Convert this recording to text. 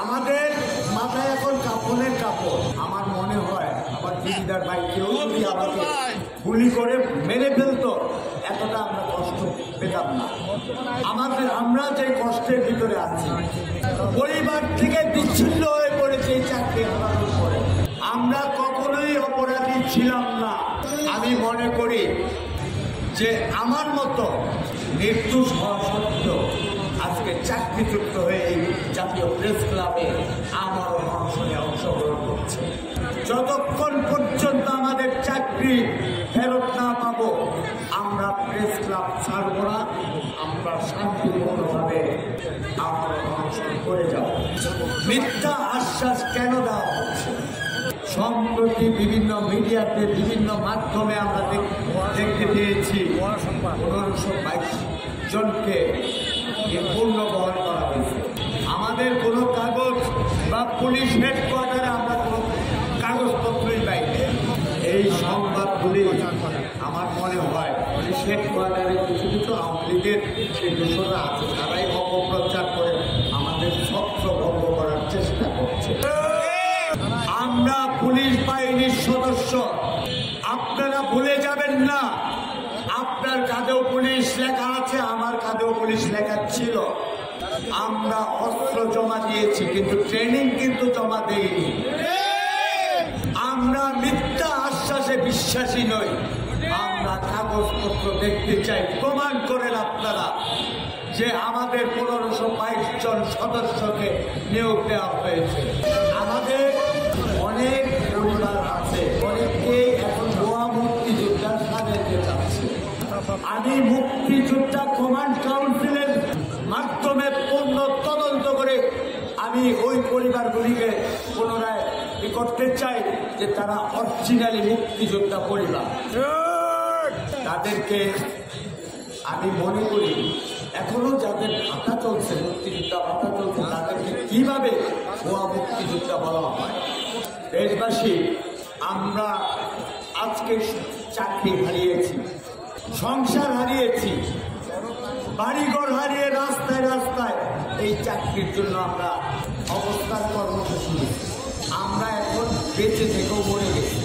আমাদের মাথায় এখন কাপড়ের কাপড়। আমার মনে হয় আমার দিদিদার ভাই কেউ যদি আমাকে গুলি করে মেরে ফেলতো এতটা আমরা কষ্ট পেতাম না। আমরা যে কষ্টের ভিতরে আছি, পরিবার থেকে বিচ্ছিন্ন হয়ে পড়েছে এই চাকরি হারানোর পরে। আমরা কখনোই অপরাধী ছিলাম না। আমি মনে করি যে আমার মতো মৃত্যু সত্ত্বেও আজকে চাকরিযুক্ত হয়ে এই জাতীয় প্রেস ক্লাবে আমার অনশনে অংশগ্রহণ করছে। যতক্ষণ পর্যন্ত আমাদের চাকরি ফেরত না পাবো আমরা প্রেস ক্লাব ছাড়ব না। আমরা শান্তিপূর্ণভাবে আমরা অনশন করে যাব। মিথ্যা আশ্বাস কেন দেওয়া হচ্ছে? সম্প্রতি বিভিন্ন মিডিয়াতে বিভিন্ন মাধ্যমে আমরা দেখতে পেয়েছি 1522 জনকে পূর্ণ বহন করা হয়েছে। আমাদের কোনো কাগজ বা পুলিশ হেডকোয়ার্টারে আমরা কোনো কাগজপত্রই পাইনি। এই সংবাদগুলি আমার মনে হয় পুলিশ হেডকোয়ার্টারে কিছু কিছু আওয়ামী লীগের সেই দোষরা আছে, তারাই অপপ্রচার করে আমাদের ছত্র ভঙ্গ করার চেষ্টা করছে। আমরা পুলিশ বাহিনীর সদস্য, আপনারা ভুলে যাবেন না। আপনার কাঁধেও পুলিশ লেখা আছে, আমার কাঁধেও পুলিশ লেখা ছিল। আমরা অস্ত্র জমা দিয়েছি কিন্তু ট্রেনিং কিন্তু জমা দেইনি। আমরা মিথ্যা আশ্বাসে বিশ্বাসী নই। আমরা কাগজপত্র দেখতে চাই। প্রমাণ করেন আপনারা যে আমাদের 1522 জন সদস্যকে নিয়োগ দেওয়া হয়েছে। আমাদের অনেক পরিবার আছে, অনেকেই এখন ভুয়া মুক্তিযোদ্ধার স্বাধীনতা চাচ্ছে। আমি মুক্তিযোদ্ধা কমান্ড কাউন্সিলের মাধ্যমে পূর্ণ তদন্ত করে আমি ওই পরিবারগুলিকে পুনরায় করতে চাই যে তারা অরিজিনালি মুক্তিযোদ্ধা পরিবার। তাদেরকে আমি মনে করি এখনো যাদের ভাতা চলছে, মুক্তিযোদ্ধা ভাতা চলছে, তাদেরকে কিভাবে ভুয়া মুক্তিযোদ্ধা বলা হয়? দেশবাসী, আমরা আজকে চাকরি হারিয়েছি, সংসার হারিয়েছি, বাড়িঘর হারিয়ে রাস্তায় রাস্তায় এই চাকরির জন্য আমরা অবস্থান কর্মসূচি। আমরা এখন বেঁচে থেকেও মরে গেছি।